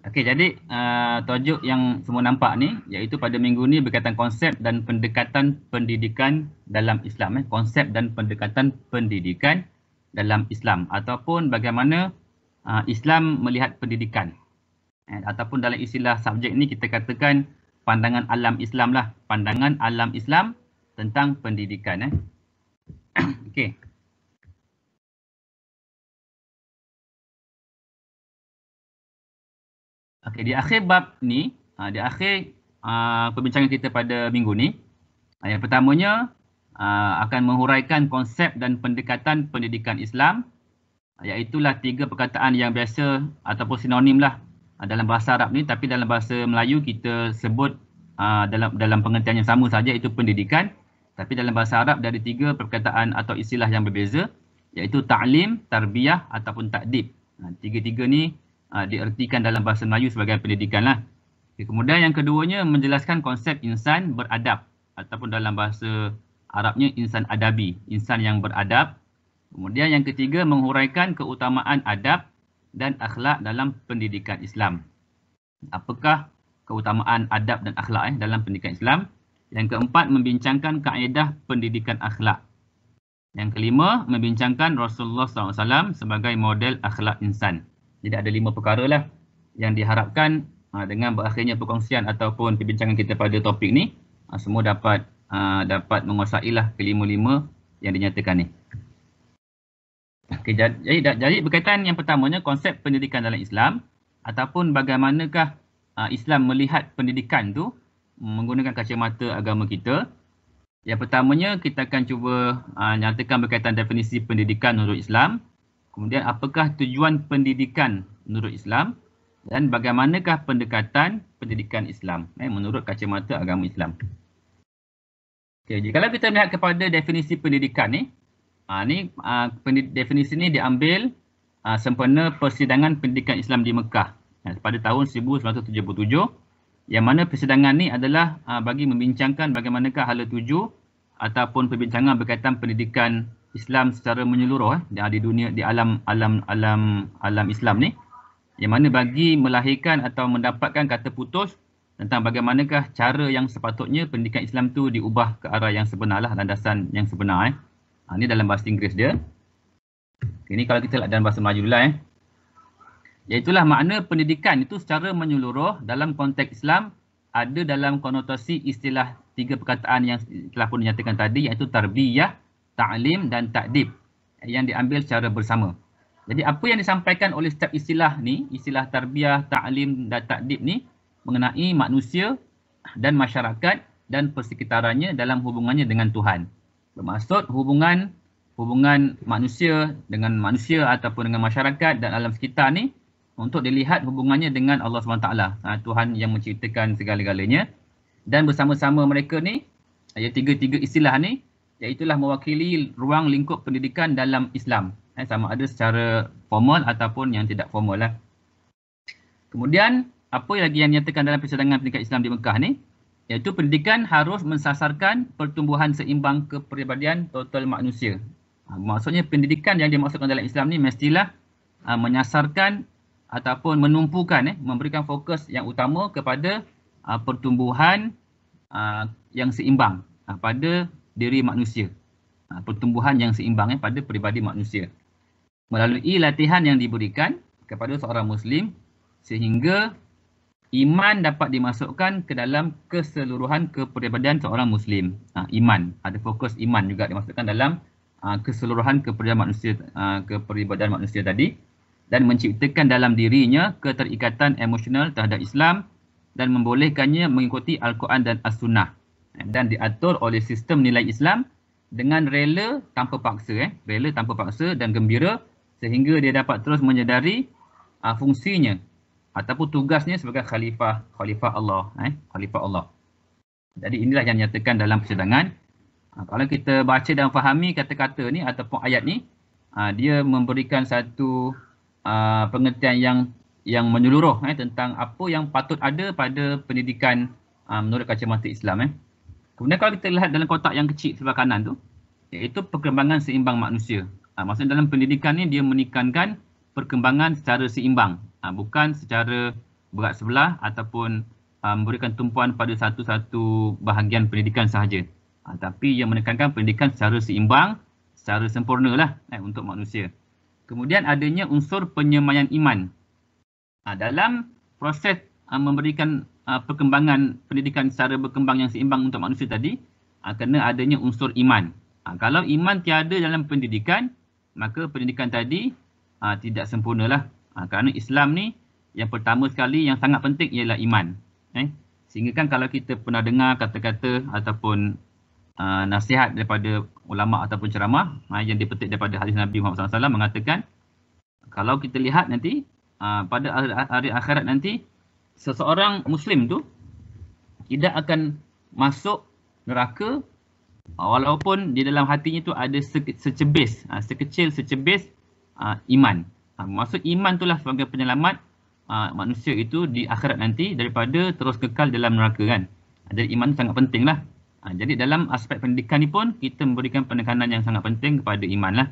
Okey, jadi tajuk yang semua nampak ni iaitu pada minggu ni berkaitan konsep dan pendekatan pendidikan dalam Islam. Konsep dan pendekatan pendidikan dalam Islam ataupun bagaimana Islam melihat pendidikan. Ataupun dalam istilah subjek ni kita katakan pandangan alam Islam lah. Pandangan alam Islam tentang pendidikan. Okey. Okey, di akhir bab ni, di akhir perbincangan kita pada minggu ni, yang pertamanya akan menghuraikan konsep dan pendekatan pendidikan Islam, iaitulah 3 perkataan yang biasa ataupun sinonim lah dalam bahasa Arab ni, tapi dalam bahasa Melayu kita sebut dalam pengertian yang sama saja, iaitu pendidikan. Tapi dalam bahasa Arab dari 3 perkataan atau istilah yang berbeza, iaitu ta'lim, tarbiyah ataupun ta'dib. 3-3 ni diertikan dalam bahasa Melayu sebagai pendidikan lah. Kemudian yang keduanya menjelaskan konsep insan beradab ataupun dalam bahasa Arabnya insan adabi, insan yang beradab. Kemudian yang ketiga menghuraikan keutamaan adab dan akhlak dalam pendidikan Islam. Apakah keutamaan adab dan akhlak dalam pendidikan Islam? Yang keempat membincangkan kaedah pendidikan akhlak. Yang kelima membincangkan Rasulullah SAW sebagai model akhlak insan. Jadi ada 5 perkara lah yang diharapkan dengan berakhirnya perkongsian ataupun perbincangan kita pada topik ni, semua dapat menguasai lah kelima-lima yang dinyatakan ni. Okay, jadi berkaitan yang pertamanya konsep pendidikan dalam Islam ataupun bagaimanakah Islam melihat pendidikan tu menggunakan kacamata agama kita. Yang pertamanya kita akan cuba nyatakan berkaitan definisi pendidikan menurut Islam. Kemudian apakah tujuan pendidikan menurut Islam dan bagaimanakah pendekatan pendidikan Islam menurut kacamata agama Islam. Okay, kalau kita melihat kepada definisi pendidikan ni, definisi ni diambil sempena persidangan pendidikan Islam di Mekah pada tahun 1977, yang mana persidangan ni adalah bagi membincangkan bagaimanakah hala tuju ataupun perbincangan berkaitan pendidikan Islam secara menyeluruh di dunia, di alam Islam ni, yang mana bagi melahirkan atau mendapatkan kata putus tentang bagaimanakah cara yang sepatutnya pendidikan Islam tu diubah ke arah yang sebenar lah, landasan yang sebenar. Ini dalam bahasa Inggeris dia. Ini kalau kita lihat dalam bahasa Melayu dulu Iaitulah makna pendidikan itu secara menyeluruh dalam konteks Islam ada dalam konotasi istilah 3 perkataan yang telah pun dinyatakan tadi, iaitu tarbiyah, ta'lim dan ta'dib yang diambil secara bersama. Jadi apa yang disampaikan oleh setiap istilah ni, istilah tarbiyah, ta'lim dan ta'dib ni mengenai manusia dan masyarakat dan persekitarannya dalam hubungannya dengan Tuhan. Bermaksud hubungan manusia dengan manusia ataupun dengan masyarakat dan alam sekitar ni untuk dilihat hubungannya dengan Allah SWT, Tuhan yang menciptakan segala-galanya. Dan bersama-sama mereka ni, 3 istilah ni, iaitulah mewakili ruang lingkup pendidikan dalam Islam. Sama ada secara formal ataupun yang tidak formal lah. Kemudian, apa lagi yang dinyatakan dalam persidangan pendidikan Islam di Mekah ni? Iaitu pendidikan harus mensasarkan pertumbuhan seimbang kepribadian total manusia. Maksudnya pendidikan yang dimaksudkan dalam Islam ni mestilah menyasarkan ataupun menumpukan, memberikan fokus yang utama kepada pertumbuhan yang seimbang pada diri manusia. Pertumbuhan yang seimbang pada peribadi manusia. Melalui latihan yang diberikan kepada seorang Muslim sehingga iman dapat dimasukkan ke dalam keseluruhan kepribadian seorang Muslim. Iman, ada fokus iman juga dimasukkan dalam keseluruhan kepribadian manusia tadi, dan menciptakan dalam dirinya keterikatan emosional terhadap Islam dan membolehkannya mengikuti Al-Quran dan As-Sunnah, dan diatur oleh sistem nilai Islam dengan rela tanpa paksa, dan gembira sehingga dia dapat terus menyedari fungsinya ataupun tugasnya sebagai khalifah Allah, khalifah Allah. Jadi inilah yang dinyatakan dalam persidangan. Kalau kita baca dan fahami kata-kata ni ataupun ayat ni, dia memberikan satu pengertian yang menyeluruh tentang apa yang patut ada pada pendidikan menurut kacamata Islam. Kemudian kalau kita lihat dalam kotak yang kecil sebelah kanan tu, iaitu perkembangan seimbang manusia. Maksudnya dalam pendidikan ni dia menekankan perkembangan secara seimbang, bukan secara berat sebelah ataupun memberikan tumpuan pada satu-satu bahagian pendidikan sahaja. Tapi ia menekankan pendidikan secara seimbang, secara sempurna lah untuk manusia. Kemudian adanya unsur penyemaian iman. Dalam proses memberikan perkembangan pendidikan secara berkembang yang seimbang untuk manusia tadi, kena adanya unsur iman. Kalau iman tiada dalam pendidikan, maka pendidikan tadi tidak sempurnalah. Kerana Islam ni yang pertama sekali yang sangat penting ialah iman. Sehingga kan kalau kita pernah dengar kata-kata ataupun nasihat daripada ulama ataupun ceramah yang dipetik daripada hadis Nabi Muhammad SAW mengatakan, kalau kita lihat nanti pada hari akhirat nanti, seseorang Muslim tu tidak akan masuk neraka walaupun di dalam hatinya tu ada sekecil secebis iman. Maksud iman itulah sebagai penyelamat manusia itu di akhirat nanti daripada terus kekal dalam neraka kan. Jadi iman sangat penting lah. Jadi dalam aspek pendidikan ni pun kita memberikan penekanan yang sangat penting kepada iman lah.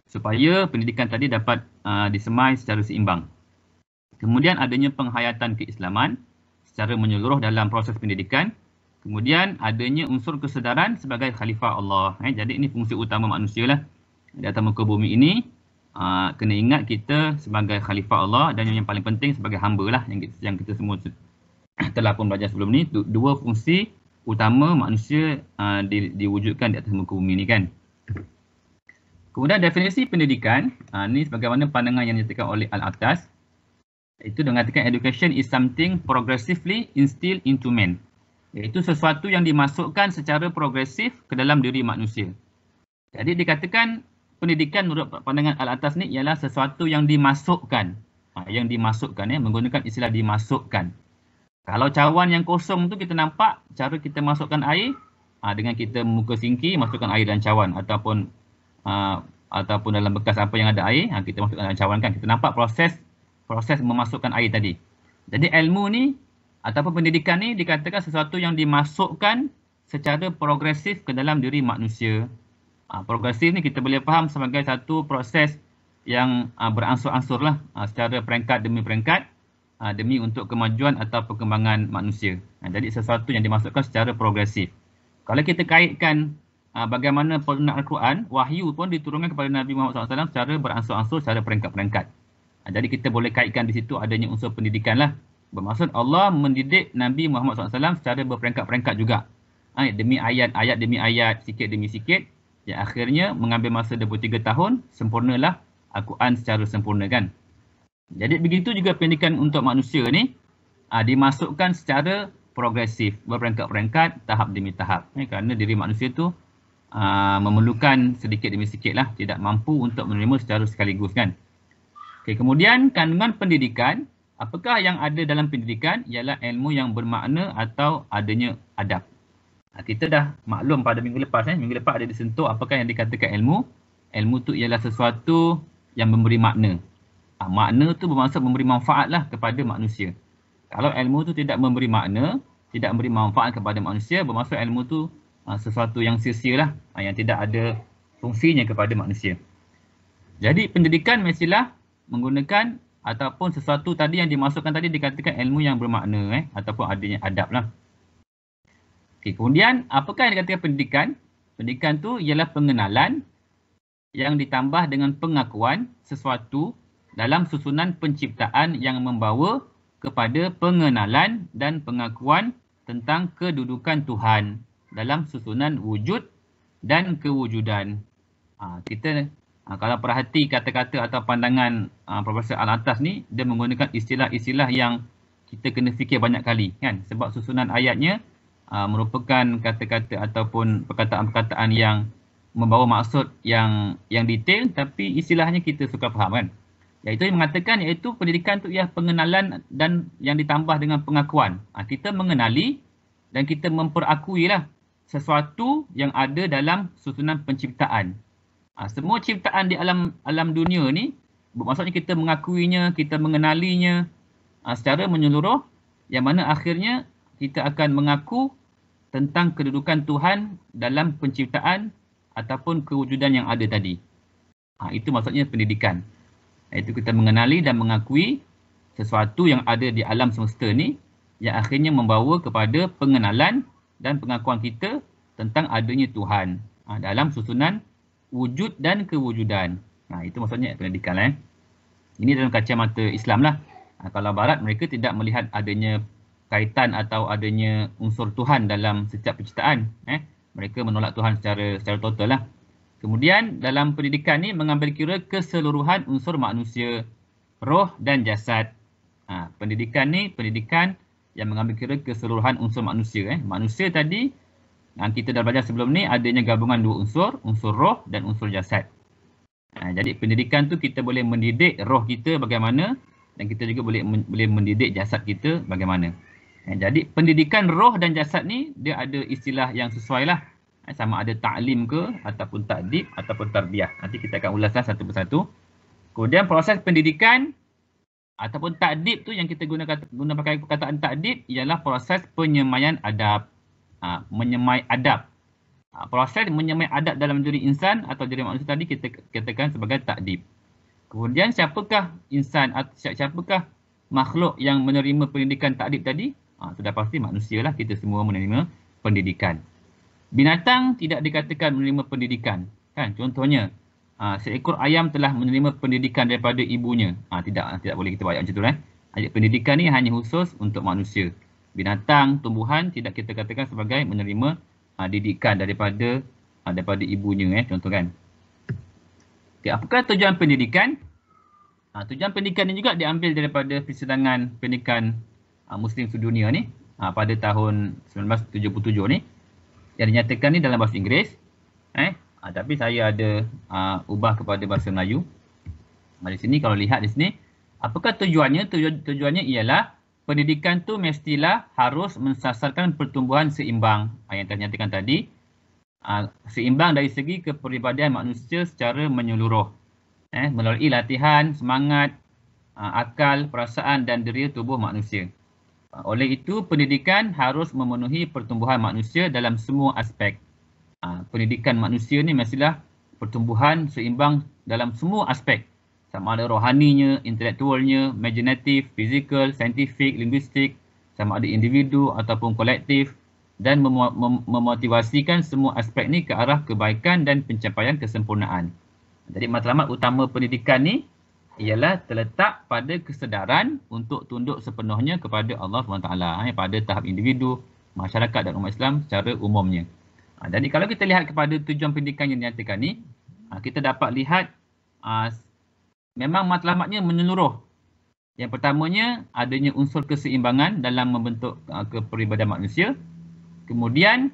Supaya pendidikan tadi dapat disemai secara seimbang. Kemudian adanya penghayatan keislaman secara menyeluruh dalam proses pendidikan. Kemudian adanya unsur kesedaran sebagai khalifah Allah. Jadi ini fungsi utama manusia lah. Di atas muka bumi ini, kena ingat kita sebagai khalifah Allah dan yang paling penting sebagai hamba lah yang kita semua telah pun belajar sebelum ni. Dua fungsi utama manusia diwujudkan di atas muka bumi ni kan. Kemudian definisi pendidikan, ni sebagaimana pandangan yang dinyatakan oleh Al-Attas. Itu mengatakan education is something progressively instilled into man. Iaitu sesuatu yang dimasukkan secara progresif ke dalam diri manusia. Jadi dikatakan pendidikan menurut pandangan Al-Attas ni ialah sesuatu yang dimasukkan. Yang dimasukkan menggunakan istilah dimasukkan. Kalau cawan yang kosong tu kita nampak cara kita masukkan air dengan kita muka singki masukkan air dalam cawan ataupun dalam bekas apa yang ada air kita masukkan dalam cawan kan. Kita nampak proses memasukkan air tadi. Jadi ilmu ni ataupun pendidikan ni dikatakan sesuatu yang dimasukkan secara progresif ke dalam diri manusia. Progresif ni kita boleh faham sebagai satu proses yang beransur-ansur lah secara peringkat demi peringkat demi untuk kemajuan atau perkembangan manusia. Jadi sesuatu yang dimasukkan secara progresif. Kalau kita kaitkan bagaimana penurunan Al-Quran, wahyu pun diturunkan kepada Nabi Muhammad SAW secara beransur-ansur, secara peringkat-peringkat. Jadi kita boleh kaitkan di situ adanya unsur pendidikan lah. Bermaksud Allah mendidik Nabi Muhammad SAW secara berperingkat-peringkat juga. Demi ayat demi ayat, sikit demi sikit. Yang akhirnya mengambil masa 23 tahun, sempurnalah Al-Quran secara sempurna kan. Jadi begitu juga pendidikan untuk manusia ni dimasukkan secara progresif, berperingkat-peringkat, tahap demi tahap. Kerana diri manusia tu memerlukan sedikit demi sikit lah. Tidak mampu untuk menerima secara sekaligus kan. Kemudian kandungan pendidikan, apakah yang ada dalam pendidikan ialah ilmu yang bermakna atau adanya adab. Kita dah maklum pada minggu lepas. Minggu lepas ada disentuh apakah yang dikatakan ilmu. Ilmu tu ialah sesuatu yang memberi makna. Makna tu bermaksud memberi manfaat lah kepada manusia. Kalau ilmu tu tidak memberi makna, tidak memberi manfaat kepada manusia, bermaksud ilmu tu sesuatu yang sia-sia lah, yang tidak ada fungsinya kepada manusia. Jadi pendidikan mestilah menggunakan ataupun sesuatu tadi yang dimasukkan tadi dikatakan ilmu yang bermakna ataupun adanya adab lah. Kemudian apakah yang dikatakan pendidikan? Pendidikan tu ialah pengenalan yang ditambah dengan pengakuan sesuatu dalam susunan penciptaan yang membawa kepada pengenalan dan pengakuan tentang kedudukan Tuhan dalam susunan wujud dan kewujudan. Kalau perhati kata-kata atau pandangan Profesor Al-Attas ni, dia menggunakan istilah-istilah yang kita kena fikir banyak kali kan. Sebab susunan ayatnya merupakan kata-kata ataupun perkataan-perkataan yang membawa maksud yang detail, tapi istilahnya kita suka faham kan. Iaitu yang mengatakan iaitu pendidikan tu ialah pengenalan dan yang ditambah dengan pengakuan. Kita mengenali dan kita memperakui lah sesuatu yang ada dalam susunan penciptaan. Semua ciptaan di alam dunia ni maksudnya kita mengakuinya, kita mengenalinya secara menyeluruh, yang mana akhirnya kita akan mengaku tentang kedudukan Tuhan dalam penciptaan ataupun kewujudan yang ada tadi. Itu maksudnya pendidikan. Iaitu kita mengenali dan mengakui sesuatu yang ada di alam semesta ni yang akhirnya membawa kepada pengenalan dan pengakuan kita tentang adanya Tuhan dalam susunan wujud dan kewujudan. Itu maksudnya pendidikan. Ini dalam kacamata Islam lah. Kalau Barat, mereka tidak melihat adanya kaitan atau adanya unsur Tuhan dalam setiap penciptaan. Mereka menolak Tuhan secara total lah. Kemudian dalam pendidikan ni mengambil kira keseluruhan unsur manusia, roh dan jasad. Pendidikan ni pendidikan yang mengambil kira keseluruhan unsur manusia. Manusia tadi, kita dah belajar sebelum ni, adanya gabungan dua unsur roh dan unsur jasad. Jadi pendidikan tu kita boleh mendidik roh kita bagaimana dan kita juga boleh mendidik jasad kita bagaimana. Jadi pendidikan roh dan jasad ni dia ada istilah yang sesuai lah. Sama ada ta'lim ke ataupun ta'dib ataupun tarbiyah. Nanti kita akan ulaslah satu persatu. Kemudian proses pendidikan ataupun ta'dib tu yang kita guna pakai perkataan ta'dib ialah proses penyemaian adab. Menyemai adab. Proses menyemai adab dalam diri insan atau diri manusia tadi kita katakan sebagai ta'dib. Kemudian siapakah insan atau siapakah makhluk yang menerima pendidikan ta'dib tadi? Sudah pasti manusia lah, kita semua menerima pendidikan. Binatang tidak dikatakan menerima pendidikan. Contohnya, seekor ayam telah menerima pendidikan daripada ibunya. Tidak boleh kita buat macam tu. Ayat pendidikan ni hanya khusus untuk manusia. Binatang, tumbuhan tidak kita katakan sebagai menerima didikan daripada ibunya. Contoh kan. Okay, apakah tujuan pendidikan? Tujuan pendidikan ni juga diambil daripada persidangan pendidikan Muslim sedunia ni pada tahun 1977 ni. Yang dinyatakan ni dalam bahasa Inggeris. Tapi saya ada ubah kepada bahasa Melayu. Di sini kalau lihat di sini, apakah tujuannya? Tujuannya ialah pendidikan tu mestilah harus mensasarkan pertumbuhan seimbang. Yang ternyatakan tadi, seimbang dari segi kepribadian manusia secara menyeluruh. Melalui latihan, semangat, akal, perasaan dan daya tubuh manusia. Oleh itu, pendidikan harus memenuhi pertumbuhan manusia dalam semua aspek. Pendidikan manusia ni mestilah pertumbuhan seimbang dalam semua aspek. Sama ada rohaninya, intelektualnya, imaginatif, fizikal, saintifik, linguistik, sama ada individu ataupun kolektif dan memotivasikan semua aspek ni ke arah kebaikan dan pencapaian kesempurnaan. Jadi matlamat utama pendidikan ni ialah terletak pada kesedaran untuk tunduk sepenuhnya kepada Allah SWT pada tahap individu, masyarakat dan umat Islam secara umumnya. Jadi kalau kita lihat kepada tujuan pendidikan yang dinyatakan ni, kita dapat lihat memang matlamatnya menyeluruh. Yang pertamanya adanya unsur keseimbangan dalam membentuk kepribadian manusia. Kemudian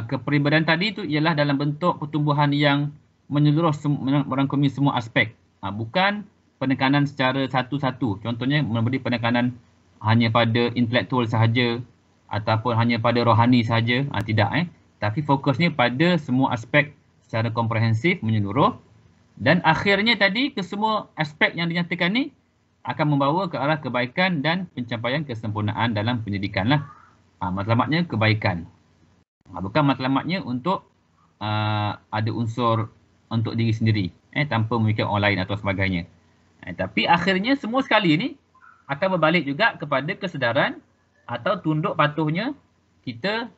kepribadian tadi itu ialah dalam bentuk pertumbuhan yang menyeluruh merangkumi semua aspek. Bukan penekanan secara satu-satu. Contohnya memberi penekanan hanya pada intelektual sahaja ataupun hanya pada rohani sahaja. Tidak. Tapi fokusnya pada semua aspek secara komprehensif menyeluruh. Dan akhirnya tadi kesemua aspek yang dinyatakan ni akan membawa ke arah kebaikan dan pencapaian kesempurnaan dalam pendidikan lah. Matlamatnya kebaikan. Bukan matlamatnya untuk ada unsur untuk diri sendiri. Tanpa memikirkan orang lain atau sebagainya. Tapi akhirnya semua sekali ni akan berbalik juga kepada kesedaran atau tunduk patuhnya kita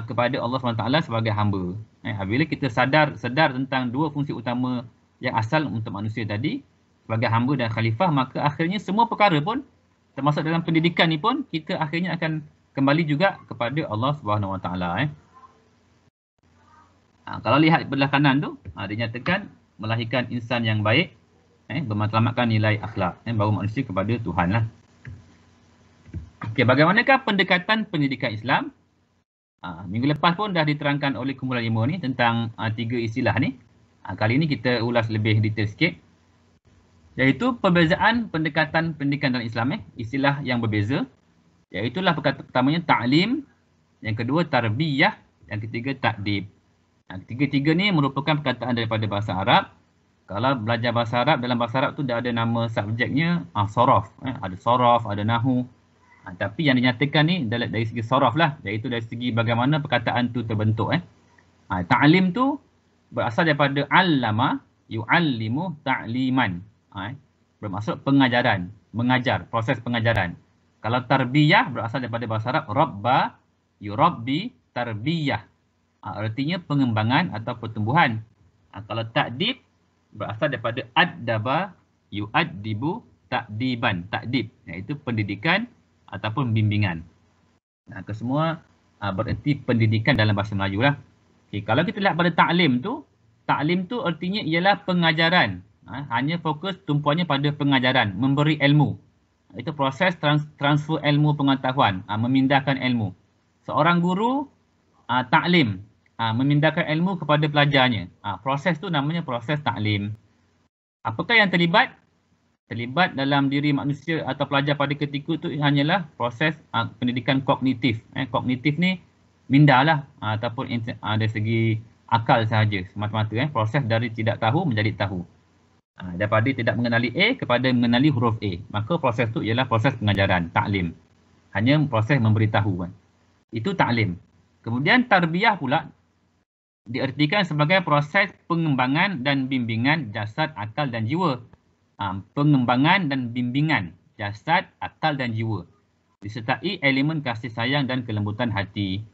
kepada Allah SWT sebagai hamba. Bila kita sedar tentang dua fungsi utama yang asal untuk manusia tadi sebagai hamba dan khalifah, maka akhirnya semua perkara pun termasuk dalam pendidikan ni pun kita akhirnya akan kembali juga kepada Allah SWT. Kalau lihat belah kanan tu, dinyatakan melahirkan insan yang baik, bermatlamatkan nilai akhlak, bawa manusia kepada Tuhan lah. Okey, bagaimanakah pendekatan pendidikan Islam? Minggu lepas pun dah diterangkan oleh kumpulan 5 ni tentang 3 istilah ni. Kali ni kita ulas lebih detail sikit. Iaitu perbezaan pendekatan pendidikan dalam Islam, istilah yang berbeza. Iaitulah pertamanya ta'lim, yang kedua tarbiyah, yang ketiga ta'dib. Tiga-tiga ni merupakan perkataan daripada bahasa Arab. Kalau belajar bahasa Arab, dalam bahasa Arab tu dah ada nama subjeknya sorof. Ada sorof, ada nahu. Tapi yang dinyatakan ni dari segi sorof lah. Iaitu dari segi bagaimana perkataan tu terbentuk. Ta'lim tu berasal daripada allama, yu'allimu ta'liman. Bermaksud pengajaran. mengajar, proses pengajaran. Kalau tarbiyah berasal daripada bahasa Arab rabba, yurabbi, tarbiyah. Artinya pengembangan atau pertumbuhan. Kalau ta'dib berasal daripada addaba, yu'addibu, ta'diban, ta'dib, iaitu pendidikan ataupun bimbingan. Kesemua bererti pendidikan dalam bahasa Melayu lah. Okay, kalau kita lihat pada ta'lim tu artinya ialah pengajaran. Hanya fokus tumpuannya pada pengajaran, memberi ilmu. Itu proses transfer ilmu pengetahuan, memindahkan ilmu. Seorang guru ta'lim, memindahkan ilmu kepada pelajarnya. Proses tu namanya proses ta'lim. Apakah yang terlibat? Terlibat dalam diri manusia atau pelajar pada ketika itu hanyalah proses pendidikan kognitif. Kognitif ni minda lah, ataupun dari segi akal sahaja semata-mata. Proses dari tidak tahu menjadi tahu. Daripada tidak mengenali A kepada mengenali huruf A. Maka proses tu ialah proses pengajaran, ta'lim. Hanya proses memberitahu. Itu ta'lim. Kemudian tarbiyah pula diartikan sebagai proses pengembangan dan bimbingan jasad, akal dan jiwa. Pengembangan dan bimbingan jasad, akal dan jiwa. Disertai elemen kasih sayang dan kelembutan hati.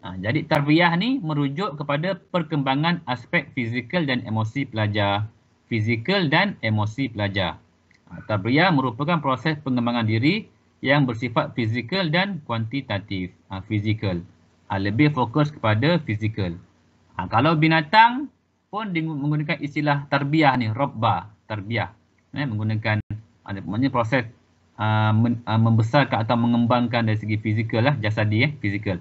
Jadi tarbiyah ni merujuk kepada perkembangan aspek fizikal dan emosi pelajar. Fizikal dan emosi pelajar. Tarbiyah merupakan proses pengembangan diri yang bersifat fizikal dan kuantitatif. Fizikal. Lebih fokus kepada fizikal. Kalau binatang pun menggunakan istilah tarbiyah ni, rabba, tarbiyah. Menggunakan proses membesarkan atau mengembangkan dari segi fizikal lah, jasadi, fizikal.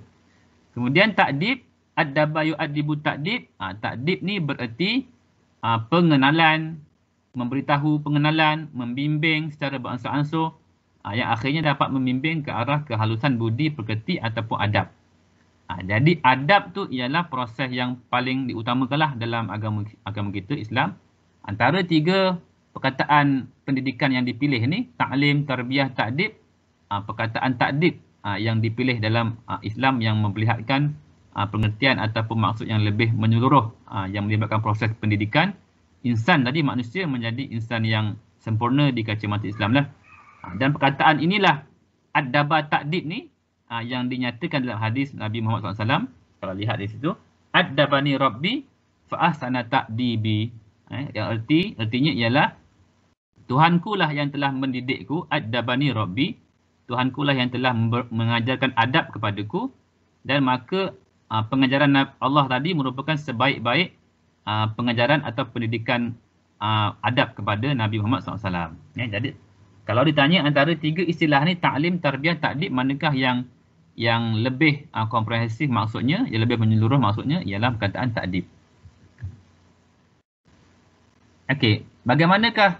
Kemudian ta'dib, addaba yu'addibu ta'dib. Ta'dib ni bererti pengenalan, memberitahu pengenalan, membimbing secara beransur-ansur, yang akhirnya dapat membimbing ke arah kehalusan budi, pekerti ataupun adab. Jadi adab tu ialah proses yang paling diutamakanlah dalam agama kita Islam. Antara tiga perkataan pendidikan yang dipilih ni, ta'lim, tarbiyah, ta'dib, perkataan ta'dib yang dipilih dalam Islam yang memperlihatkan pengertian ataupun maksud yang lebih menyeluruh, yang melibatkan proses pendidikan insan tadi, manusia menjadi insan yang sempurna di kacamata Islam lah. Dan perkataan inilah addaba ta'dib ni yang dinyatakan dalam hadis Nabi Muhammad SAW. Kalau lihat di situ, addabani rabbi fa ahsana ta'dibi. Yang artinya ialah Tuhanku lah yang telah mendidikku, addabani rabbi, Tuhanku lah yang telah mengajarkan adab kepadaku, dan maka pengajaran Allah tadi merupakan sebaik-baik pengajaran atau pendidikan adab kepada Nabi Muhammad SAW. Jadi kalau ditanya antara tiga istilah ni, ta'lim, tarbiyah, ta'dib, manakah yang lebih komprehensif maksudnya, yang lebih menyeluruh maksudnya, ialah perkataan ta'dib. Okey, bagaimanakah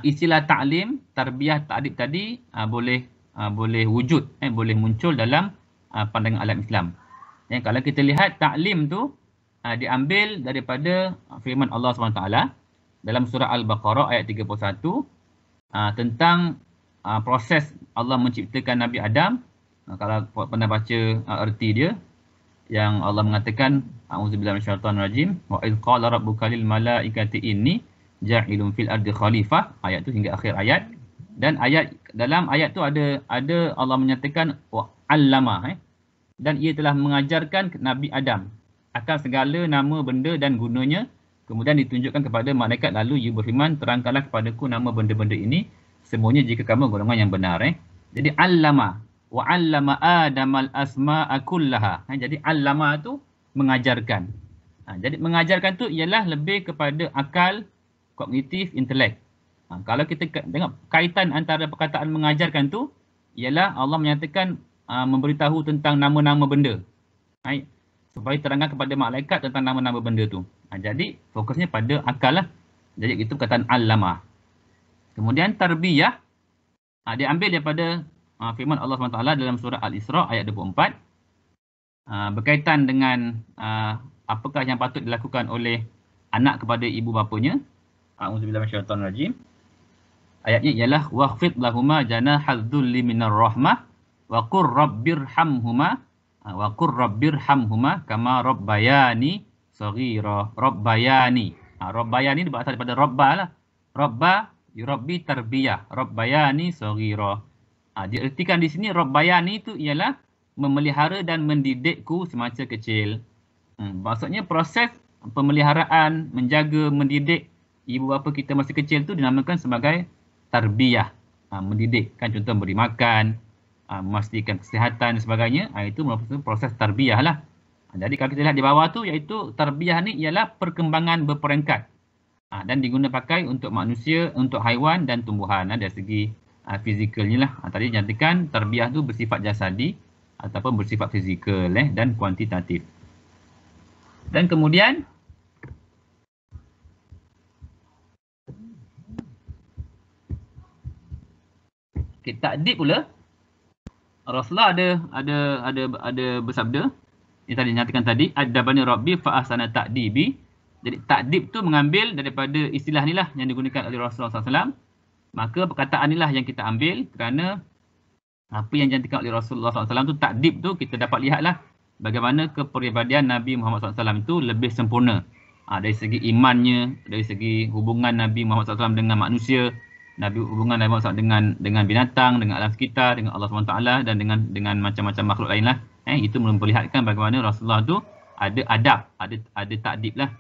istilah ta'lim, tarbiyah, ta'dib tadi boleh wujud, boleh muncul dalam pandangan alam Islam. Kalau kita lihat ta'lim tu diambil daripada firman Allah SWT dalam surah Al-Baqarah ayat 31 tentang proses Allah menciptakan Nabi Adam. Kalau pernah baca erti dia, yang Allah mengatakan a'udzubillahi minasyaitonirrajim, wa idz qala rabbuka lil malaikati inni ja'ilun fil ardi khalifah, ayat tu hingga akhir ayat. Dan dalam ayat tu ada Allah menyatakan wa 'allama, dan ia telah mengajarkan Nabi Adam akan segala nama, benda dan gunanya. Kemudian ditunjukkan kepada malaikat, lalu ia berfirman, terangkanlah kepadaku nama benda-benda ini, semuanya jika kamu golongan yang benar. Jadi 'allama wa 'allama Adamal asma'a kullaha. Jadi 'allama tu mengajarkan. Jadi mengajarkan tu ialah lebih kepada akal, kognitif, intelek. Kalau kita tengok kaitan antara perkataan mengajarkan tu, ialah Allah menyatakan memberitahu tentang nama-nama benda. Supaya terangkan kepada malaikat tentang nama-nama benda tu. Jadi fokusnya pada akal lah. Jadi itu perkataan 'allama. Kemudian tarbiyah diambil daripada firman Allah SWT dalam surah Al-Isra ayat 24. Berkaitan dengan apakah yang patut dilakukan oleh anak kepada ibu bapanya. A'udzubillahi minasyaitonirrajim. Ayatnya ialah waqfid lahuma janahadz dzulli minar rahmah wa qur rabbirhamhuma kama rabbayani saghira. Rabbayani. Rabbayani berasal daripada rabba lah. Rabba Yurabbi tarbiyah. Rabbayani saghira. Diartikan di sini Rabbayani itu ialah memelihara dan mendidikku semasa kecil. Maksudnya proses pemeliharaan, menjaga, mendidik ibu bapa kita masa kecil tu dinamakan sebagai tarbiyah. Mendidik. Kan contoh beri makan, memastikan kesihatan dan sebagainya. Itu merupakan proses tarbiyah lah. Jadi kalau kita lihat di bawah tu, iaitu tarbiyah ni ialah perkembangan berperingkat. Dan diguna pakai untuk manusia, untuk haiwan dan tumbuhan dari segi fizikalnya lah. Tadi nyatakan tarbiyah tu bersifat jasadi ataupun bersifat fizikal dan kuantitatif. Dan kemudian takdib pula, Rasulullah ada bersabda yang tadi nyatakan tadi, adabani rabbi fa ahsana ta'dibi. Jadi takdib tu mengambil daripada istilah ni lah yang digunakan oleh Rasulullah SAW. Maka perkataan ni lah yang kita ambil kerana apa yang dinyatakan oleh Rasulullah SAW tu, takdib tu kita dapat lihatlah bagaimana kepribadian Nabi Muhammad SAW itu lebih sempurna. Dari segi imannya, dari segi hubungan Nabi Muhammad SAW dengan manusia, hubungan Nabi Muhammad SAW dengan binatang, dengan alam sekitar, dengan Allah SWT dan dengan macam-macam makhluk lain lah. Itu memperlihatkan bagaimana Rasulullah tu ada adab, ada takdib lah.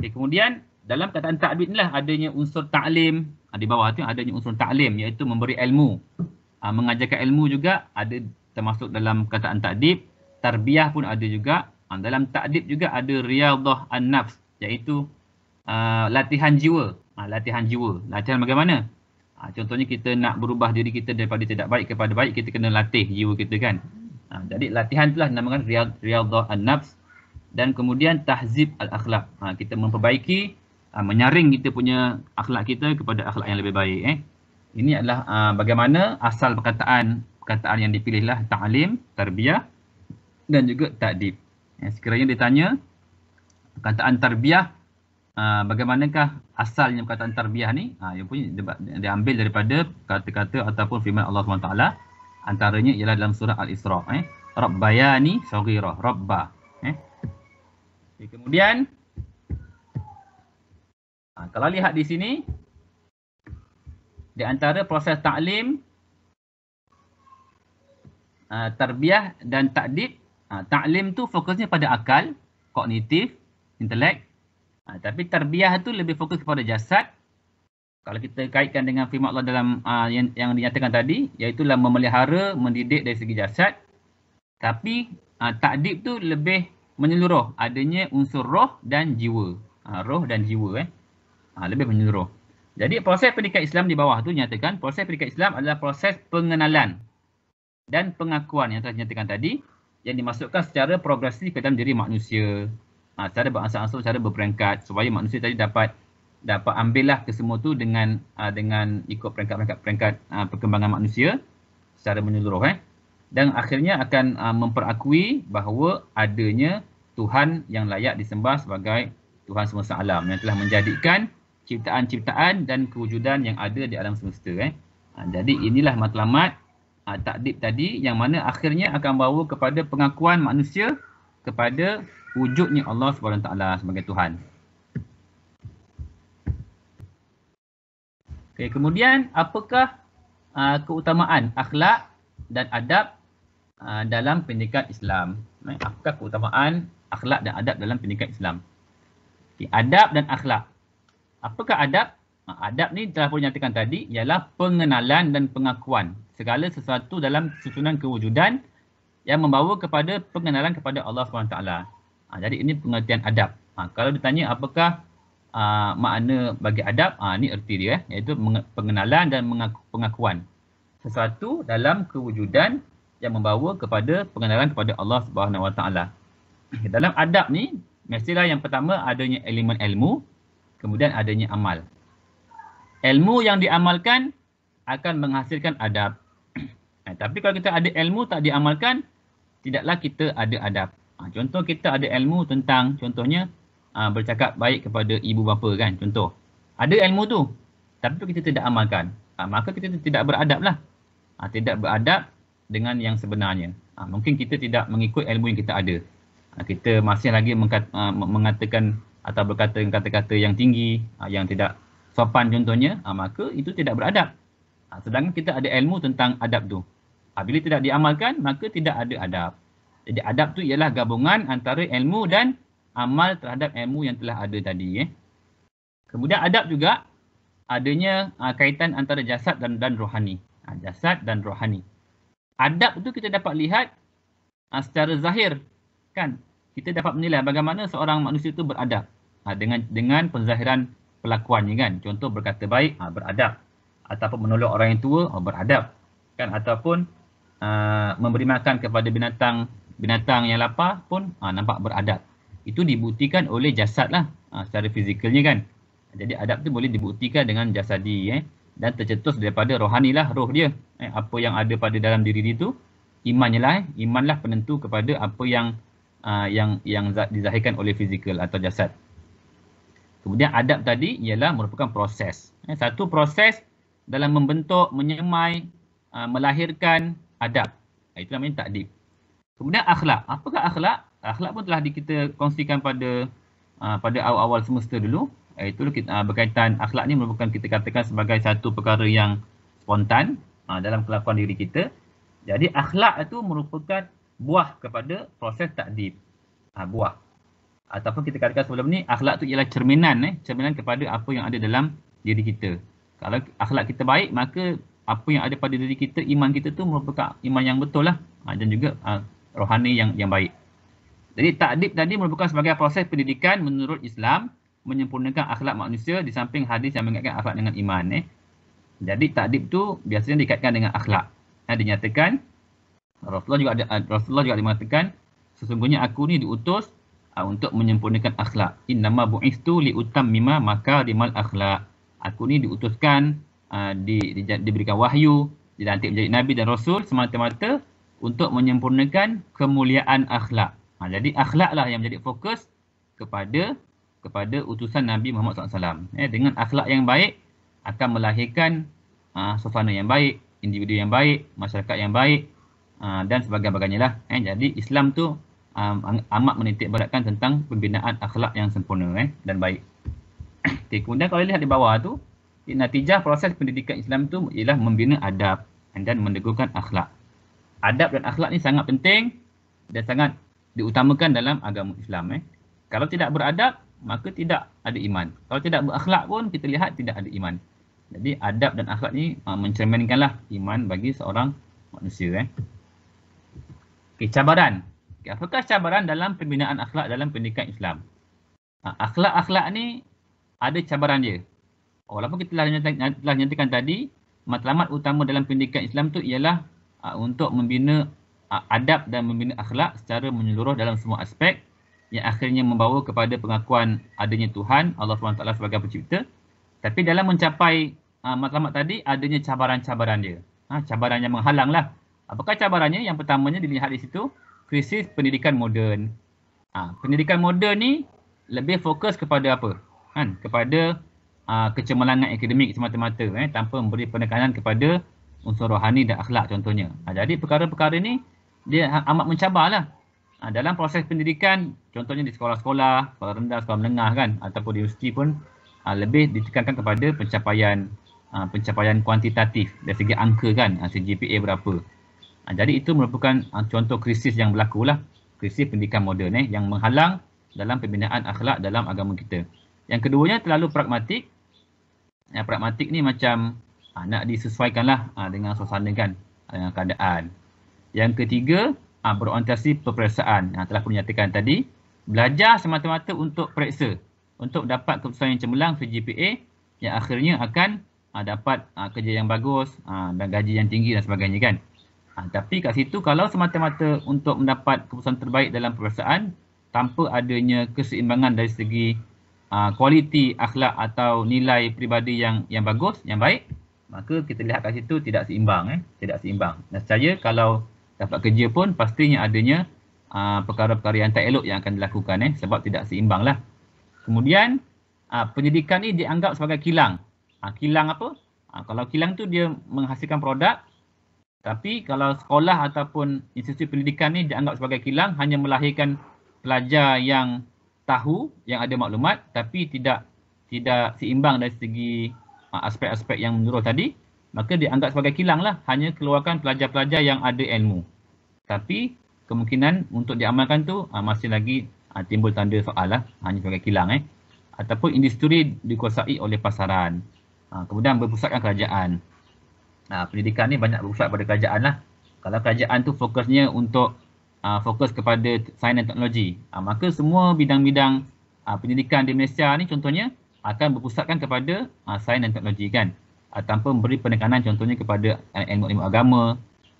Kemudian dalam kataan ta'dib ni lah adanya unsur ta'lim. Di bawah tu adanya unsur ta'lim, iaitu memberi ilmu. Mengajarkan ilmu juga ada termasuk dalam kataan ta'dib. Tarbiyah pun ada juga. Dalam ta'dib juga ada riyadah an-nafs, iaitu latihan jiwa. Latihan bagaimana? Contohnya kita nak berubah diri kita daripada tidak baik kepada baik, kita kena latih jiwa kita kan. Jadi latihan itulah dinamakan riyadah an-nafs. Dan kemudian tahzib al-akhlaq. Kita memperbaiki, menyaring kita punya akhlak kita kepada akhlak yang lebih baik. Ini adalah bagaimana asal perkataan yang dipilihlah ta'lim, tarbiyah dan juga ta'dib. Sekiranya ditanya perkataan tarbiyah, bagaimanakah asalnya perkataan tarbiyah ni? Yang punya diambil daripada kata-kata ataupun firman Allah SWT. Antaranya ialah dalam surah Al-Isra. Rabbayani saghira, rabba. Kemudian kalau lihat di sini, di antara proses ta'lim, tarbiyah dan ta'dib, ta'lim tu fokusnya pada akal, kognitif, intelek. Tapi tarbiyah tu lebih fokus kepada jasad. Kalau kita kaitkan dengan firman Allah dalam yang dinyatakan tadi, iaitu memelihara, mendidik dari segi jasad. Tapi ta'dib tu lebih menyeluruh, adanya unsur roh dan jiwa. Roh dan jiwa lebih menyeluruh. Jadi proses pendidikan Islam di bawah tu nyatakan proses pendidikan Islam adalah proses pengenalan dan pengakuan yang telah dinyatakan tadi, yang dimasukkan secara progresif ke dalam diri manusia, secara beransur-ansur, secara berperingkat, supaya manusia tadi dapat ambillah kesemua tu dengan ikut peringkat perkembangan manusia secara menyeluruh. Dan akhirnya akan memperakui bahawa adanya Tuhan yang layak disembah sebagai Tuhan semesta alam, yang telah menjadikan ciptaan-ciptaan dan kewujudan yang ada di alam semesta. Jadi inilah matlamat takdib tadi, yang mana akhirnya akan bawa kepada pengakuan manusia kepada wujudnya Allah SWT sebagai Tuhan. Kemudian apakah keutamaan akhlak dan adab dalam pendidikan Islam? Apakah keutamaan akhlak dan adab dalam pendidikan Islam? Adab dan akhlak. Apakah adab? Adab ni telah pun nyatakan tadi, ialah pengenalan dan pengakuan segala sesuatu dalam susunan kewujudan yang membawa kepada pengenalan kepada Allah SWT. Jadi ini pengertian adab. Kalau ditanya apakah makna bagi adab, ni erti dia, iaitu pengenalan dan pengakuan sesuatu dalam kewujudan yang membawa kepada pengenalan kepada Allah SWT. Dalam adab ni, mestilah yang pertama adanya elemen ilmu, kemudian adanya amal. Ilmu yang diamalkan akan menghasilkan adab. Tapi kalau kita ada ilmu tak diamalkan, tidaklah kita ada adab. Contoh kita ada ilmu tentang, contohnya bercakap baik kepada ibu bapa kan, contoh. Ada ilmu tu, tapi kita tidak amalkan. Maka kita tidak beradab lah. Tidak beradab dengan yang sebenarnya. Mungkin kita tidak mengikut ilmu yang kita ada. Kita masih lagi mengatakan atau berkata kata-kata yang tinggi, yang tidak sopan contohnya, maka itu tidak beradab. Sedangkan kita ada ilmu tentang adab tu. Bila tidak diamalkan, maka tidak ada adab. Jadi adab tu ialah gabungan antara ilmu dan amal terhadap ilmu yang telah ada tadi. Kemudian adab juga adanya kaitan antara jasad dan rohani. Jasad dan rohani. Adab tu kita dapat lihat secara zahir, kan? Kita dapat menilai bagaimana seorang manusia itu beradab dengan penzahiran pelakuannya, kan? Contoh berkata baik, beradab. Ataupun menolong orang yang tua, beradab, kan? Ataupun memberi makan kepada binatang yang lapar pun nampak beradab. Itu dibuktikan oleh jasad lah, secara fizikalnya, kan? Jadi adab tu boleh dibuktikan dengan jasadi, dan tercetus daripada rohani lah, roh dia. Apa yang ada pada dalam diri dia tu, imannya lah, imanlah penentu kepada apa yang dizahirkan oleh fizikal atau jasad. Kemudian adab tadi ialah merupakan proses. Satu proses dalam membentuk, menyemai, melahirkan adab. Itu namanya takdib. Kemudian akhlak. Apakah akhlak? Akhlak pun telah kita kongsikan pada awal-awal semesta dulu. Itu berkaitan akhlak ni merupakan kita katakan sebagai satu perkara yang spontan dalam kelakuan diri kita. Jadi akhlak itu merupakan buah kepada proses takdib. Buah. Ataupun kita katakan sebelum ni, akhlak tu ialah cerminan kepada apa yang ada dalam diri kita. Kalau akhlak kita baik, maka apa yang ada pada diri kita, iman kita tu merupakan iman yang betul lah. Dan juga rohani yang baik. Jadi takdib tadi merupakan sebagai proses pendidikan menurut Islam, menyempurnakan akhlak manusia di samping hadis yang mengaitkan akhlak dengan iman. Jadi takdib tu biasanya dikaitkan dengan akhlak. Dinyatakan, Rasulullah juga mengatakan, sesungguhnya aku ni diutus untuk menyempurnakan akhlak. Innama bu'istu liutammima makarimal akhlak. Aku ni diutuskan, diberikan wahyu, dilantik menjadi nabi dan rasul semata-mata untuk menyempurnakan kemuliaan akhlak. Jadi akhlaklah yang menjadi fokus kepada utusan Nabi Muhammad SAW. Dengan akhlak yang baik akan melahirkan suasana yang baik, individu yang baik, masyarakat yang baik, dan sebagainya lah. Jadi Islam tu amat menitik beratkan tentang pembinaan akhlak yang sempurna dan baik. Kemudian kalau lihat di bawah tu, natijah proses pendidikan Islam tu ialah membina adab dan meneguhkan akhlak. Adab dan akhlak ni sangat penting dan sangat diutamakan dalam agama Islam. Kalau tidak beradab, maka tidak ada iman. Kalau tidak berakhlak pun kita lihat tidak ada iman. Jadi adab dan akhlak ni mencerminkanlah iman bagi seorang manusia. Cabaran. Apakah cabaran dalam pembinaan akhlak dalam pendidikan Islam? Akhlak-akhlak ni ada cabaran dia. Walaupun kita telah nyatakan tadi, matlamat utama dalam pendidikan Islam tu ialah untuk membina adab dan membina akhlak secara menyeluruh dalam semua aspek yang akhirnya membawa kepada pengakuan adanya Tuhan, Allah SWT sebagai pencipta. Tapi dalam mencapai matlamat tadi, adanya cabaran-cabaran dia. Cabaran yang menghalang lah. Apakah cabarannya? Yang pertamanya dilihat di situ, krisis pendidikan moden. Pendidikan moden ni lebih fokus kepada apa? Kepada kecemerlangan akademik semata-mata, tanpa memberi penekanan kepada unsur rohani dan akhlak contohnya. Jadi perkara-perkara ni dia amat mencabarlah. Dalam proses pendidikan, contohnya di sekolah-sekolah, sekolah rendah, sekolah menengah kan, ataupun di universiti pun lebih ditekankan kepada pencapaian kuantitatif dari segi angka kan, GPA berapa. Jadi itu merupakan contoh krisis yang berlaku lah, krisis pendidikan moden yang menghalang dalam pembinaan akhlak dalam agama kita. Yang keduanya terlalu pragmatik. Pragmatik ni macam nak disesuaikanlah dengan suasana kan, dengan keadaan. Yang ketiga, berorientasi peperiksaan. Telah pun nyatakan tadi, belajar semata-mata untuk periksa, untuk dapat keputusan yang cemerlang GPA yang akhirnya akan dapat kerja yang bagus dan gaji yang tinggi dan sebagainya kan. Tapi kat situ kalau semata-mata untuk mendapat keputusan terbaik dalam peperiksaan tanpa adanya keseimbangan dari segi kualiti akhlak atau nilai peribadi yang bagus, yang baik, maka kita lihat kat situ tidak seimbang. Tidak seimbang. Dan saya kalau dapat kerja pun pastinya adanya perkara-perkara yang tak elok yang akan dilakukan sebab tidak seimbang lah. Kemudian pendidikan ni dianggap sebagai kilang. Kilang apa? Kalau kilang tu dia menghasilkan produk, tapi kalau sekolah ataupun institusi pendidikan ni dianggap sebagai kilang hanya melahirkan pelajar yang tahu, yang ada maklumat tapi tidak tidak seimbang dari segi aspek-aspek yang menyeluruh tadi, maka dianggap sebagai kilang lah, hanya keluarkan pelajar-pelajar yang ada ilmu. Tapi kemungkinan untuk diamalkan tu masih lagi timbul tanda soal lah, hanya sebagai kilang ataupun industri dikuasai oleh pasaran. Kemudian berpusatkan kerajaan. Pendidikan ni banyak berpusat pada kerajaan lah. Kalau kerajaan tu fokusnya untuk fokus kepada sains dan teknologi, maka semua bidang-bidang pendidikan di Malaysia ni contohnya akan berpusatkan kepada sains dan teknologi kan, tanpa memberi penekanan contohnya kepada ilmu-ilmu agama,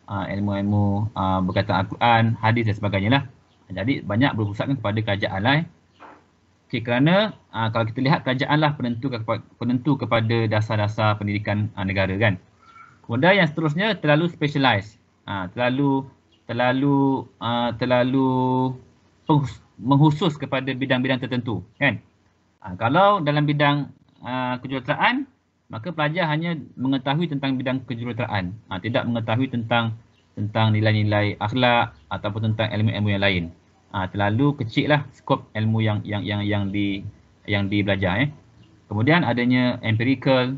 ilmu-ilmu berkaitan Al-Quran, hadis dan sebagainya lah. Jadi banyak berpusatkan kepada kerajaan lah. Kerana kalau kita lihat kerajaan lah penentu kepada dasar-dasar pendidikan negara kan. Kemudian yang seterusnya terlalu specialized, terlalu mengkhusus kepada bidang-bidang tertentu kan. Kalau dalam bidang kejuruteraan, maka pelajar hanya mengetahui tentang bidang kejuruteraan, tidak mengetahui tentang nilai-nilai akhlak ataupun tentang ilmu-ilmu yang lain. Terlalu kecil lah skop ilmu yang dibelajar. Kemudian adanya empirical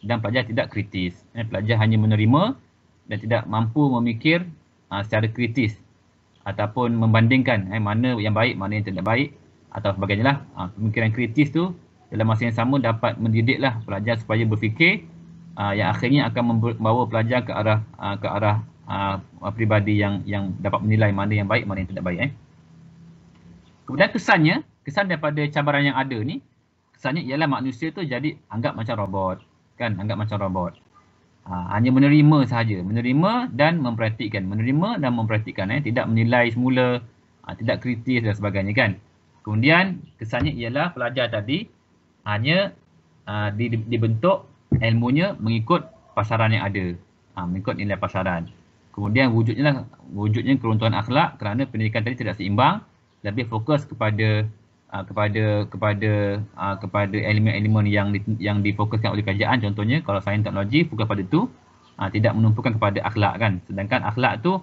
dan pelajar tidak kritis. Pelajar hanya menerima dan tidak mampu memikir secara kritis ataupun membandingkan mana yang baik, mana yang tidak baik atau sebagainya lah. Pemikiran kritis tu dalam masa yang sama dapat mendidiklah pelajar supaya berfikir yang akhirnya akan membawa pelajar ke arah pribadi yang dapat menilai mana yang baik, mana yang tidak baik. Kemudian kesan daripada cabaran yang ada ni, kesannya ialah manusia tu jadi anggap macam robot kan, hanya menerima sahaja, menerima dan mempraktikkan, tidak menilai semula, tidak kritis dan sebagainya kan. Kemudian kesannya ialah pelajar tadi hanya dibentuk ilmunya mengikut pasaran yang ada, mengikut nilai pasaran. Kemudian wujudnya keruntuhan akhlak kerana pendidikan tadi tidak seimbang, lebih fokus kepada elemen-elemen yang difokuskan oleh kerajaan. Contohnya kalau sains teknologi fokus pada itu, tidak menumpukan kepada akhlak kan. Sedangkan akhlak tu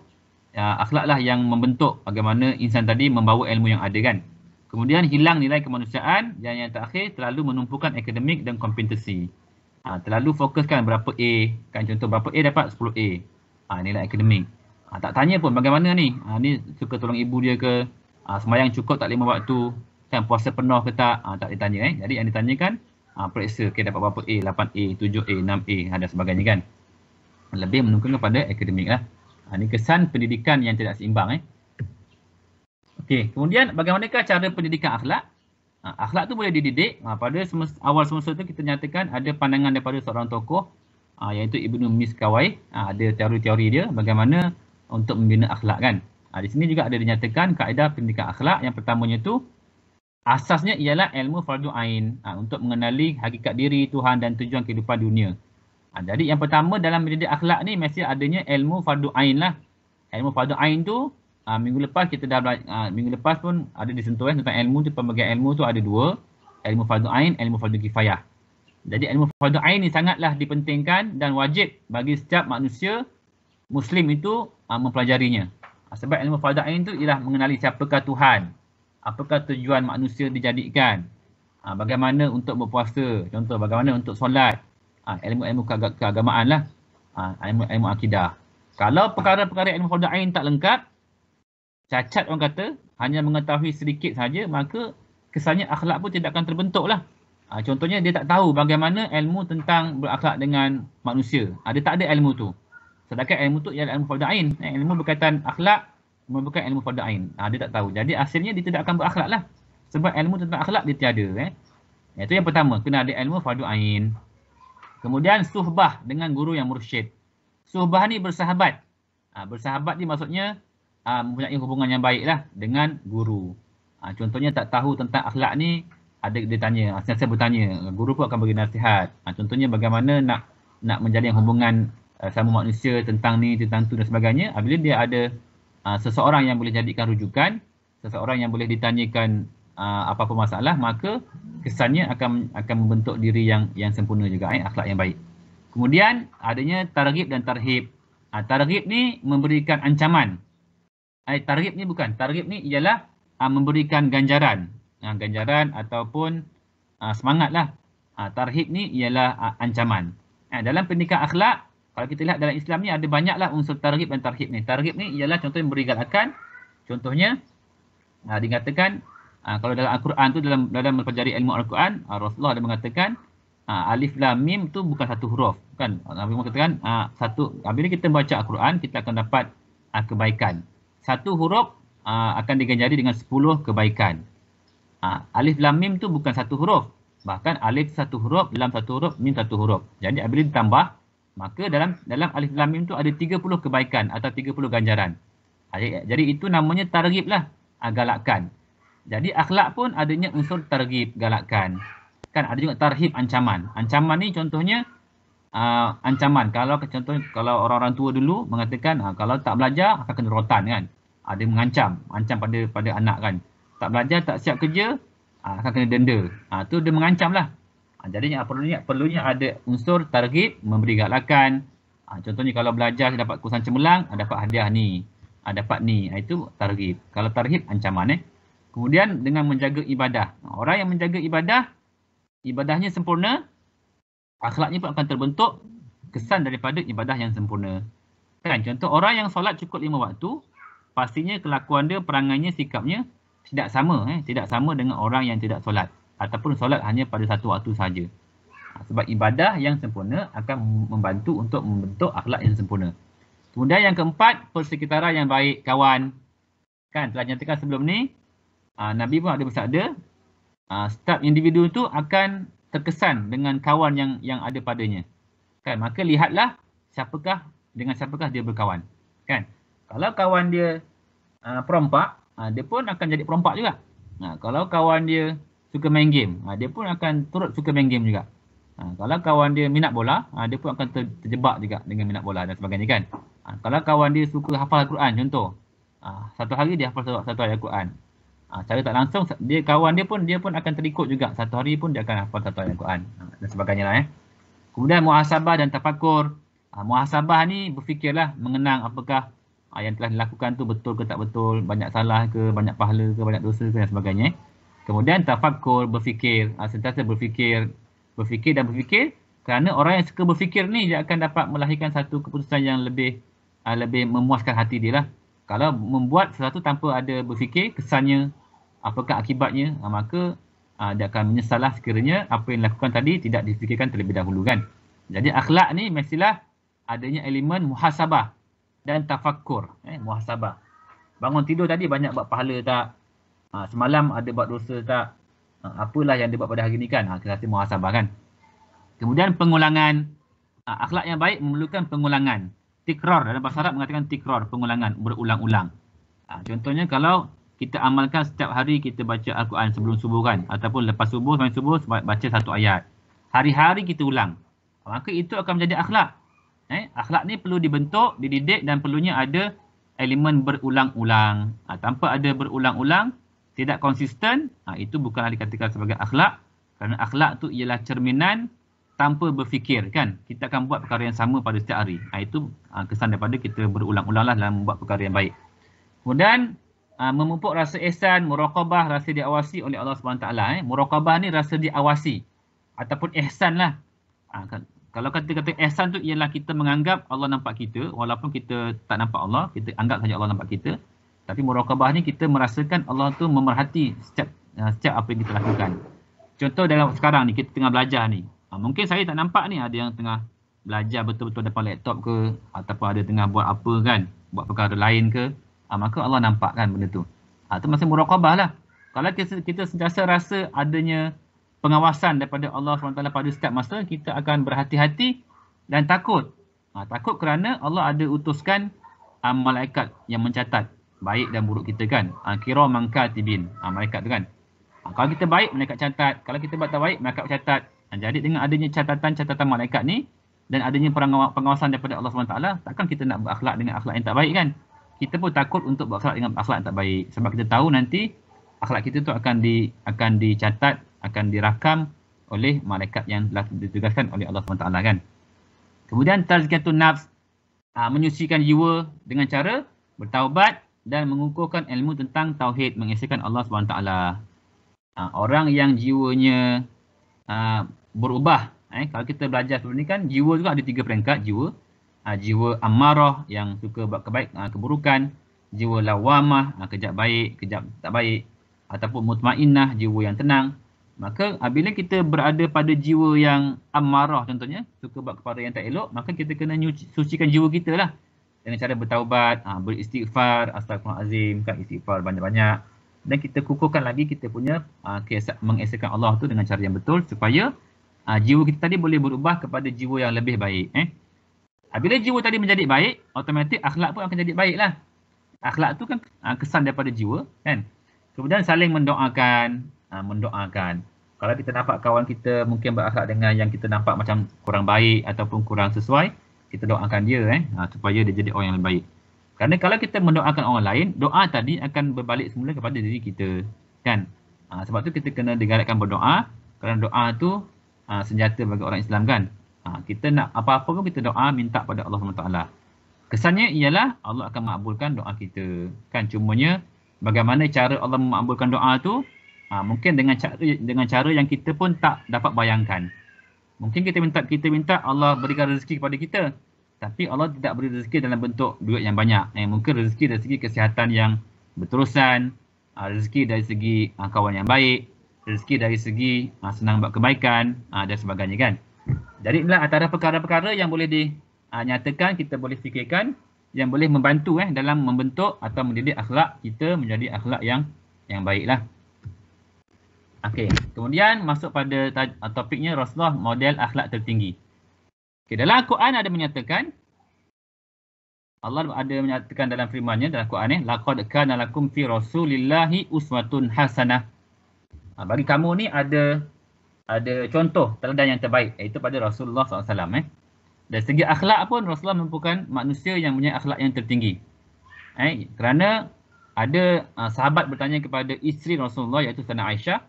akhlaklah yang membentuk bagaimana insan tadi membawa ilmu yang ada kan. Kemudian hilang nilai kemanusiaan, dan yang terakhir terlalu menumpukan akademik dan kompetensi. Terlalu fokuskan berapa A kan, contoh berapa A dapat 10 A, nilai akademik. Tak tanya pun bagaimana ni, ni suka tolong ibu dia ke, sembahyang cukup tak 5 waktu kan, puasa penuh ke tak, tak ditanya. Jadi yang ditanyakan periksa dapat berapa A, 8A, 7A, 6A dan sebagainya kan. Lebih menunjukkan kepada akademik lah. Ini kesan pendidikan yang tidak seimbang. Okey, kemudian bagaimanakah cara pendidikan akhlak? Akhlak tu boleh dididik. Pada awal semasa tu kita nyatakan ada pandangan daripada seorang tokoh iaitu Ibnu Miskawai. Ada teori-teori dia bagaimana untuk membina akhlak kan. Di sini juga ada dinyatakan kaedah pendidikan akhlak. Yang pertamanya tu asasnya ialah ilmu fardu ain, untuk mengenali hakikat diri, Tuhan dan tujuan kehidupan dunia. Jadi yang pertama dalam mendidik akhlak ni mesti adanya ilmu fardu ain lah. Ilmu fardu ain tu minggu lepas kita dah minggu lepas pun ada disentuh tentang ilmu tu. Pembagian ilmu tu ada dua, ilmu fardu ain, ilmu fardu kifayah. Jadi ilmu fardu ain ni sangatlah dipentingkan dan wajib bagi setiap manusia Muslim itu mempelajarinya. Sebab ilmu fardu ain tu ialah mengenali siapakah Tuhan, apakah tujuan manusia dijadikan, bagaimana untuk berpuasa, contoh bagaimana untuk solat, ilmu-ilmu keagamaan lah, ilmu akidah. Kalau perkara-perkara ilmu fardu ain tak lengkap, cacat orang kata, hanya mengetahui sedikit saja, maka kesannya akhlak pun tidak akan terbentuk lah. Contohnya dia tak tahu bagaimana ilmu tentang berakhlak dengan manusia. Dia tak ada ilmu tu. Sedangkan ilmu tu ialah ilmu fardu ain. Ilmu berkaitan akhlak merupakan ilmu fardu ain. Dia tak tahu. Jadi akhirnya dia tidak akan berakhlak lah. Sebab ilmu tentang akhlak dia tiada. Itu yang pertama, kena ada ilmu fardu ain. Kemudian suhbah dengan guru yang mursyid. Suhbah ni bersahabat. Bersahabat ni maksudnya mempunyai hubungan yang baik lah dengan guru. Contohnya tak tahu tentang akhlak ni, ada dia tanya, sentiasa bertanya, guru pun akan bagi nasihat. Contohnya bagaimana nak menjalin hubungan sama manusia tentang ni, tentang tu dan sebagainya. Bila dia ada seseorang yang boleh jadikan rujukan, seseorang yang boleh ditanyakan apa-apa masalah, maka kesannya akan membentuk diri yang sempurna juga, akhlak yang baik. Kemudian adanya targhib dan tarhib. Targhib ni memberikan ancaman. Targhib ni bukan. Targhib ni ialah memberikan ganjaran. Ganjaran ataupun semangat lah Tarhib ni ialah ancaman. Dalam pendidikan akhlak, kalau kita lihat dalam Islam ni ada banyaklah unsur tarhib dan tarhib ni. Tarhib ni ialah contohnya memberi galakan. Contohnya dikatakan kalau dalam Al-Quran tu, dalam mempelajari ilmu Al-Quran, Rasulullah ada mengatakan alif lam mim tu bukan satu huruf, kan? Nabi mengatakan bila kita baca Al-Quran kita akan dapat kebaikan. Satu huruf akan diganjari dengan 10 kebaikan. Alif lam mim tu bukan satu huruf. Bahkan alif satu huruf, lam satu huruf, mim satu huruf. Jadi apabila ditambah, maka dalam alif lam mim tu ada 30 kebaikan atau 30 ganjaran. Jadi itu namanya targhib lah, galakkan. Jadi akhlak pun adanya unsur targhib, galakkan. Kan ada juga tarhib, ancaman. Ancaman ni contohnya ancaman. Kalau orang-orang tua dulu mengatakan kalau tak belajar akan kena rotan, kan. Ada mengancam pada anak, kan. Tak belajar, tak siap kerja, akan kena denda. Tu dia mengancam lah. Jadi perlunya ada unsur targhib, memberi galakan. Contohnya kalau belajar dapat kursan cemerlang, dapat hadiah ni, dapat ni. Itu targhib. Kalau tarhib, ancaman. Kemudian dengan menjaga ibadah. Orang yang menjaga ibadahnya sempurna, akhlaknya pun akan terbentuk kesan daripada ibadah yang sempurna. Kan? Contoh orang yang solat cukup 5 waktu, pastinya kelakuan dia, perangainya, sikapnya tidak sama dengan orang yang tidak solat ataupun solat hanya pada satu waktu saja. Sebab ibadah yang sempurna akan membantu untuk membentuk akhlak yang sempurna. Kemudian yang keempat, persekitaran yang baik, kawan. Kan telah nyatakan sebelum ni, Nabi pun ada bersabda, setiap individu itu akan terkesan dengan kawan yang ada padanya. Kan, maka lihatlah dengan siapakah dia berkawan. Kan, kalau kawan dia perompak, dia pun akan jadi perompak juga. Kalau kawan dia suka main game, dia pun akan turut suka main game juga. Kalau kawan dia minat bola, dia pun akan terjebak juga dengan minat bola dan sebagainya, kan. Kalau kawan dia suka hafal Al-Quran, contoh, satu hari dia hafal satu ayat Al-Quran. Cara tak langsung kawan dia pun akan terikut juga. Satu hari pun dia akan hafal satu ayat Al-Quran dan sebagainya lah. Kemudian muhasabah dan tafakur. Muhasabah ni berfikirlah, mengenang apakah yang telah dilakukan tu betul ke tak betul, banyak salah ke, banyak pahala ke, banyak dosa ke dan sebagainya. Kemudian tafakur, berfikir, sentiasa berfikir kerana orang yang suka berfikir ni dia akan dapat melahirkan satu keputusan yang lebih memuaskan hati dia lah. Kalau membuat sesuatu tanpa ada berfikir kesannya, apakah akibatnya, maka dia akan menyesal lah sekiranya apa yang dilakukan tadi tidak difikirkan terlebih dahulu, kan. Jadi akhlak ni mestilah adanya elemen muhasabah dan tafakkur. Muhasabah. Bangun tidur tadi banyak buat pahala tak? Semalam ada buat dosa tak? Apalah yang dia buat pada hari ni, kan. Kita rasa muhasabah, kan. Kemudian pengulangan. Akhlak yang baik memerlukan pengulangan. Tikrar, dalam bahasa Arab mengatakan tikrar, pengulangan, berulang-ulang. Contohnya kalau kita amalkan setiap hari kita baca Al-Quran sebelum subuh, kan. Ataupun lepas subuh, sampai subuh baca satu ayat. Hari-hari kita ulang. Maka itu akan menjadi akhlak. Akhlak ni perlu dibentuk, dididik dan perlunya ada elemen berulang-ulang. Tanpa ada berulang-ulang, tidak konsisten, itu bukanlah dikatakan sebagai akhlak. Kerana akhlak tu ialah cerminan tanpa berfikir, kan. Kita akan buat perkara yang sama pada setiap hari. Itu kesan daripada kita berulang-ulanglah dalam membuat perkara yang baik. Kemudian memupuk rasa ihsan, muraqabah, rasa diawasi oleh Allah SWT. Muraqabah ni rasa diawasi ataupun ihsan lah. Kalau kata ihsan tu ialah kita menganggap Allah nampak kita, walaupun kita tak nampak Allah, kita anggap saja Allah nampak kita. Tapi muraqabah ni kita merasakan Allah tu memerhati setiap apa yang kita lakukan. Contoh dalam sekarang ni, kita tengah belajar ni. Mungkin saya tak nampak ni, ada yang tengah belajar betul-betul depan laptop ke, ataupun ada tengah buat apa, kan, buat perkara lain ke. Maka Allah nampak, kan, benda tu. Itu masih muraqabah lah. Kalau kita sentiasa rasa adanya pengawasan daripada Allah SWT pada setiap masa, kita akan berhati-hati dan takut. Takut kerana Allah ada utuskan malaikat yang mencatat baik dan buruk kita, kan. Kiraman katibin, malaikat tu, kan. Kalau kita baik, malaikat catat. Kalau kita buat tak baik, malaikat catat. Jadi dengan adanya catatan malaikat ni dan adanya pengawasan daripada Allah SWT, takkan kita nak berakhlak dengan akhlak yang tak baik, kan. Kita pun takut untuk berakhlak dengan akhlak yang tak baik. Sebab kita tahu nanti akhlak kita tu akan dicatat, akan dirakam oleh malaikat yang telah ditugaskan oleh Allah SWT, kan. Kemudian tazkiyatun nafs, menyucikan jiwa dengan cara bertaubat dan mengukuhkan ilmu tentang tauhid, mengesahkan Allah SWT. Orang yang jiwanya berubah. Kalau kita belajar sebelum ni kan, jiwa tu ada 3 peringkat jiwa. Jiwa amarah yang suka buat keburukan, jiwa lawamah, kejap baik, kejap tak baik, ataupun mutmainnah, jiwa yang tenang. Maka bila kita berada pada jiwa yang amarah contohnya, suka buat perkara yang tak elok, maka kita kena sucikan jiwa kita lah. Dengan cara bertaubat, beristighfar, astagfirullahalazim, kan, istighfar banyak-banyak. Dan kita kukuhkan lagi kita punya mengesakan Allah tu dengan cara yang betul supaya jiwa kita tadi boleh berubah kepada jiwa yang lebih baik. Bila jiwa tadi menjadi baik, automatik akhlak pun akan jadi baik lah. Akhlak tu kan kesan daripada jiwa, kan. Kemudian saling mendoakan. Kalau kita nampak kawan kita mungkin berakhlak dengan yang kita nampak macam kurang baik ataupun kurang sesuai, kita doakan dia supaya dia jadi orang yang lebih baik. Kerana kalau kita mendoakan orang lain, doa tadi akan berbalik semula kepada diri kita, kan. Sebab tu kita kena digalakkan berdoa, kerana doa tu senjata bagi orang Islam, kan. Kita nak apa-apa pun kita doa, minta pada Allah SWT. Kesannya ialah Allah akan makbulkan doa kita, kan. Cumanya bagaimana cara Allah memakbulkan doa tu, mungkin dengan cara yang kita pun tak dapat bayangkan. Mungkin kita minta Allah berikan rezeki kepada kita, tapi Allah tidak beri rezeki dalam bentuk duit yang banyak. Mungkin rezeki dari segi kesihatan yang berterusan, rezeki dari segi kawan yang baik, rezeki dari segi senang buat kebaikan dan sebagainya, kan. Jadi inilah antara perkara-perkara yang boleh dinyatakan, kita boleh fikirkan, yang boleh membantu dalam membentuk atau mendidik akhlak kita menjadi akhlak yang baiklah. Okey, kemudian masuk pada topiknya Rasulullah model akhlak tertinggi. Okay, dalam Al-Quran ada menyatakan, Allah ada menyatakan dalam firman-Nya dalam Al-Quran, laqad kana lakum fi rasulillahi uswatun hasanah. Bagi kamu ni ada contoh teladan yang terbaik, iaitu pada Rasulullah SAW. Dari segi akhlak pun Rasulullah merupakan manusia yang punya akhlak yang tertinggi. Kerana ada sahabat bertanya kepada isteri Rasulullah, iaitu Sayyidina Aisyah.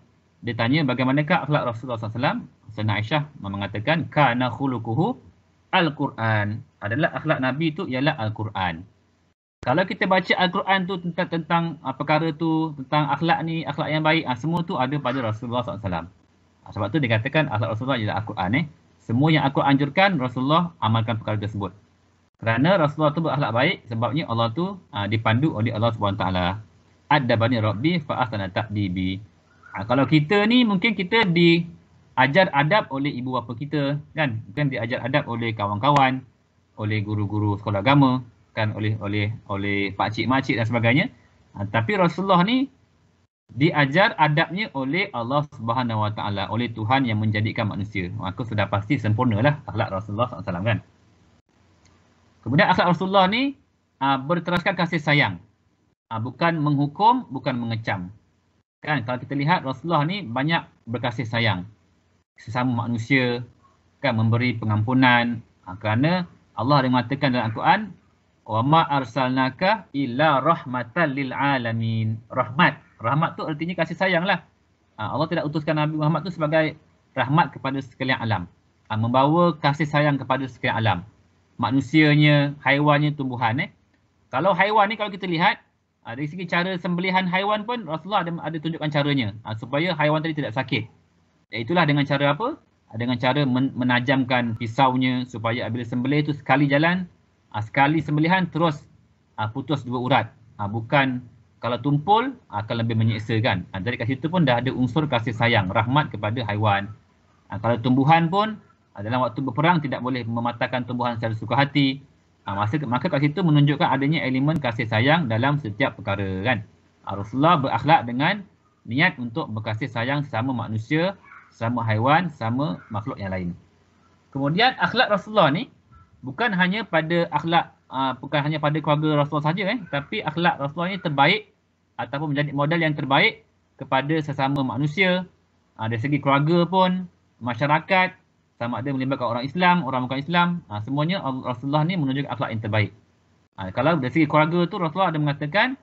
Dia tanya bagaimanakah akhlak Rasulullah SAW. Sayyidina Aisyah mengatakan, kana khuluquhu Al-Quran. Adalah akhlak Nabi itu ialah Al-Quran. Kalau kita baca Al-Quran tu tentang perkara tu, tentang akhlak ni, akhlak yang baik, semua tu ada pada Rasulullah SAW. Sebab tu dikatakan akhlak Rasulullah ialah Al-Quran. Semua yang aku anjurkan, Rasulullah amalkan perkara tersebut. Kerana Rasulullah tu berakhlak baik, sebabnya Allah tu dipandu oleh Allah SWT. Adabani Rabbi fa'ahsana ta'dibi. Kalau kita ni mungkin kita diajar adab oleh ibu bapa kita, kan. Mungkin diajar adab oleh kawan-kawan, oleh guru-guru sekolah agama, kan, oleh pakcik makcik dan sebagainya. Tapi Rasulullah ni diajar adabnya oleh Allah Subhanahu Wa Taala, oleh Tuhan yang menjadikan manusia. Maka sudah pasti sempurnalah akhlak Rasulullah SAW, kan. Kemudian akhlak Rasulullah ni berteraskan kasih sayang. Bukan menghukum, bukan mengecam. Kan, kalau kita lihat Rasulullah ni banyak berkasih sayang sesama manusia, kan, memberi pengampunan. Kerana Allah ada mengatakan dalam Al-Quran, wa ma arsalnaka illa rahmatan lil alamin. Rahmat tu artinya kasih sayang lah. Allah tidak utuskan Nabi Muhammad tu sebagai rahmat kepada sekalian alam. Membawa kasih sayang kepada sekalian alam. Manusianya, haiwannya, tumbuhan. Kalau haiwan ni kalau kita lihat, dari segi cara sembelihan haiwan pun Rasulullah ada tunjukkan caranya supaya haiwan tadi tidak sakit. Itulah dengan cara apa? Dengan cara menajamkan pisaunya supaya bila sembelih itu sekali jalan, sekali sembelihan terus putus 2 urat. Bukan kalau tumpul akan lebih menyiksa, kan. Jadi kat situ pun dah ada unsur kasih sayang, rahmat kepada haiwan. Kalau tumbuhan pun dalam waktu berperang tidak boleh mematahkan tumbuhan secara suka hati. Maka kat situ menunjukkan adanya elemen kasih sayang dalam setiap perkara, kan. Rasulullah berakhlak dengan niat untuk berkasih sayang sama manusia, sama haiwan, sama makhluk yang lain. Kemudian akhlak Rasulullah ni bukan hanya pada keluarga Rasulullah saja, tapi akhlak Rasulullah ni terbaik ataupun menjadi model yang terbaik kepada sesama manusia. Dari segi keluarga pun, masyarakat, sama ada melibatkan orang Islam, orang bukan Islam, semuanya Rasulullah ni menunjukkan akhlak yang terbaik. Kalau dari segi keluarga tu Rasulullah ada mengatakan,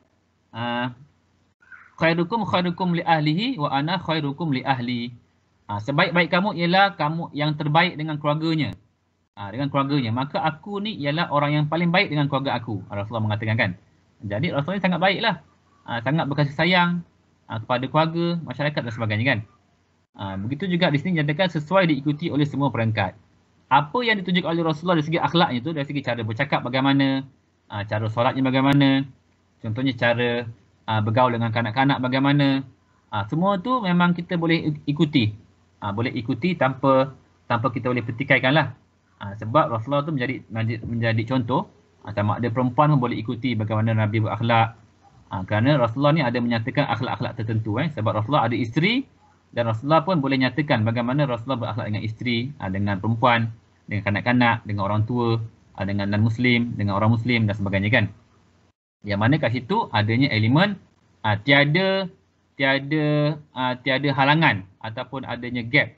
khairukum li ahlihi wa ana khairukum li ahli. Sebaik-baik kamu ialah kamu yang terbaik dengan keluarganya. Maka aku ni ialah orang yang paling baik dengan keluarga aku. Rasulullah mengatakan, kan. Jadi Rasulullah ni sangat baiklah. Sangat berkasih sayang kepada keluarga, masyarakat dan sebagainya, kan. Begitu juga di sini nyatakan sesuai diikuti oleh semua perangkat. Apa yang ditunjukkan oleh Rasulullah dari segi akhlaknya tu, dari segi cara bercakap bagaimana, cara solatnya bagaimana, contohnya cara bergaul dengan kanak-kanak bagaimana. Semua tu memang kita boleh ikuti. Boleh ikuti tanpa kita boleh petikaikan lah. Sebab Rasulullah tu menjadi contoh. Sama ada perempuan pun boleh ikuti bagaimana Nabi berakhlak. Kerana Rasulullah ni ada menyatakan akhlak-akhlak tertentu. Sebab Rasulullah ada isteri dan Rasulullah pun boleh nyatakan bagaimana Rasulullah berakhlak dengan isteri, dengan perempuan, dengan kanak-kanak, dengan orang tua, dengan non-Muslim, dengan orang Muslim dan sebagainya kan. Yang mana kat situ adanya elemen tiada halangan ataupun adanya gap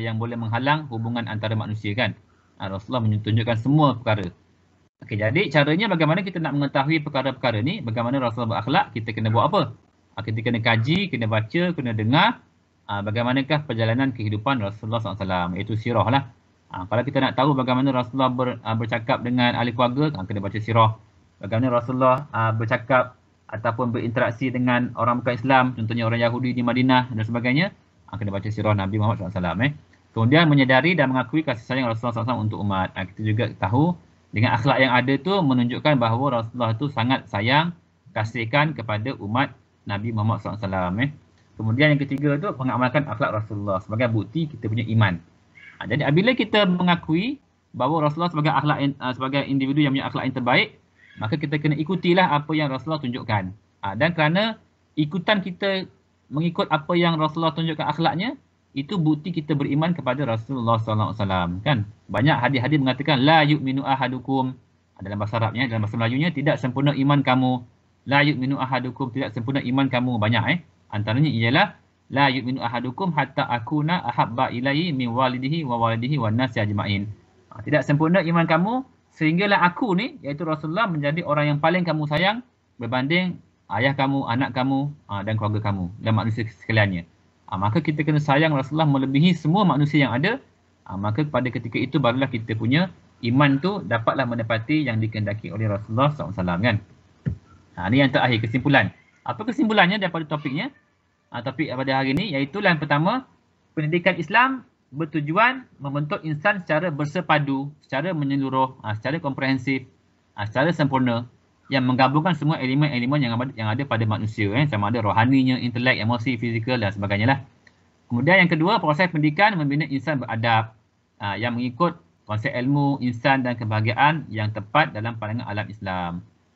yang boleh menghalang hubungan antara manusia kan. Rasulullah menunjukkan semua perkara. Okey, jadi caranya bagaimana kita nak mengetahui perkara-perkara ni, bagaimana Rasulullah berakhlak, kita kena buat apa? Kita kena kaji, kena baca, kena dengar bagaimanakah perjalanan kehidupan Rasulullah SAW, iaitu sirah lah. Kalau kita nak tahu bagaimana Rasulullah bercakap dengan ahli keluarga, kena baca sirah. Bagaimana Rasulullah bercakap ataupun berinteraksi dengan orang bukan Islam, contohnya orang Yahudi di Madinah dan sebagainya, kena baca sirah Nabi Muhammad SAW. Kemudian menyedari dan mengakui kasih sayang Rasulullah SAW untuk umat. Kita juga tahu dengan akhlak yang ada tu menunjukkan bahawa Rasulullah tu sangat sayang, kasihkan kepada umat Nabi Muhammad SAW. Kemudian yang ketiga tu mengamalkan akhlak Rasulullah sebagai bukti kita punya iman. Jadi apabila kita mengakui bahawa Rasulullah sebagai individu yang punya akhlak yang terbaik, maka kita kena ikutilah apa yang Rasulullah tunjukkan. Dan kerana ikutan kita mengikut apa yang Rasulullah tunjukkan akhlaknya, itu bukti kita beriman kepada Rasulullah SAW. Kan? Banyak hadis-hadis mengatakan la yu'minu ahadukum, dalam bahasa Arabnya, dalam bahasa Melayunya, tidak sempurna iman kamu. La yu'minu ahadukum, tidak sempurna iman kamu. Banyak Antaranya ialah la yu'minu ahadukum hatta akuna ahabba ilaihi min walidihi wa walidihi wan nasi ajma'in. Tidak sempurna iman kamu sehinggalah aku ni, iaitu Rasulullah, menjadi orang yang paling kamu sayang berbanding ayah kamu, anak kamu dan keluarga kamu dan manusia sekaliannya. Maka kita kena sayang Rasulullah melebihi semua manusia yang ada. Maka pada ketika itu barulah kita punya iman tu dapatlah menepati yang dikehendaki oleh Rasulullah SAW kan. Ini yang terakhir, kesimpulan. Apa kesimpulannya daripada topiknya? Topik pada hari ini iaitu yang pertama, pendidikan Islam bertujuan membentuk insan secara bersepadu, secara menyeluruh, secara komprehensif, secara sempurna, yang menggabungkan semua elemen-elemen yang ada pada manusia, sama ada rohaninya, intelek, emosi, fizikal dan sebagainya lah. Kemudian yang kedua, proses pendidikan membina insan beradab yang mengikut konsep ilmu, insan dan kebahagiaan yang tepat dalam pandangan alam Islam.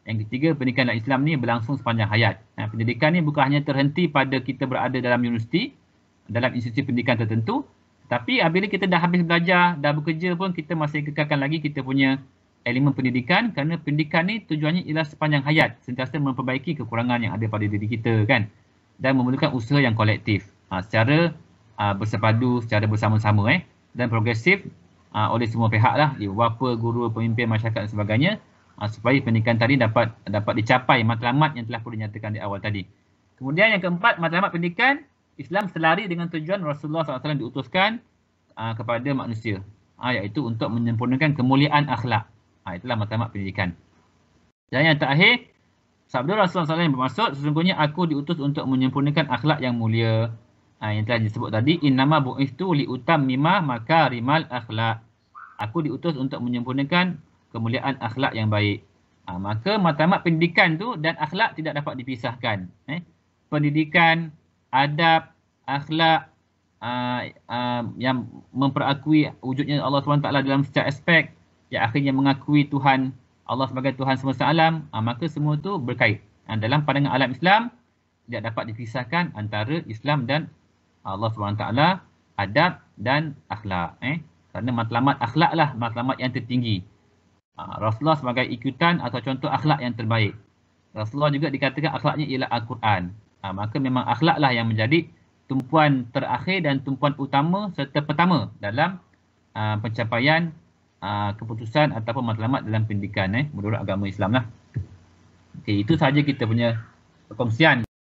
Yang ketiga, pendidikan dalam Islam ni berlangsung sepanjang hayat. Pendidikan ni bukan hanya terhenti pada kita berada dalam universiti, dalam institusi pendidikan tertentu, tapi apabila kita dah habis belajar, dah bekerja pun kita masih kekalkan lagi kita punya elemen pendidikan, kerana pendidikan ni tujuannya ialah sepanjang hayat, sentiasa memperbaiki kekurangan yang ada pada diri kita kan, dan memerlukan usaha yang kolektif secara bersepadu, secara bersama-sama dan progresif oleh semua pihak lah, bapa, guru, pemimpin, masyarakat dan sebagainya, supaya pendidikan tadi dapat dicapai matlamat yang telah pun dinyatakan di awal tadi. Kemudian yang keempat, matlamat pendidikan Islam selari dengan tujuan Rasulullah SAW diutuskan kepada manusia, iaitu untuk menyempurnakan kemuliaan akhlak. Itulah matlamat pendidikan. Dan yang terakhir, sabda Rasulullah SAW yang bermaksud, sesungguhnya aku diutus untuk menyempurnakan akhlak yang mulia. Yang telah disebut tadi, innama bu'istu liutammima makarimal akhlak. Aku diutus untuk menyempurnakan kemuliaan akhlak yang baik. Maka matlamat pendidikan tu dan akhlak tidak dapat dipisahkan. Pendidikan, adab, akhlak yang memperakui wujudnya Allah SWT dalam setiap aspek, yang akhirnya mengakui Tuhan Allah sebagai Tuhan semesta alam, maka semua tu berkait. Dalam pandangan alam Islam tidak dapat dipisahkan antara Islam dan Allah SWT, adab dan akhlak. Kerana matlamat akhlak lah matlamat yang tertinggi. Rasulullah sebagai ikutan atau contoh akhlak yang terbaik. Rasulullah juga dikatakan akhlaknya ialah Al-Quran. Maka memang akhlak lah yang menjadi tumpuan terakhir dan tumpuan utama serta pertama dalam pencapaian keputusan ataupun matlamat dalam pendidikan menurut agama Islam lah. Okey, itu sahaja kita punya perkongsian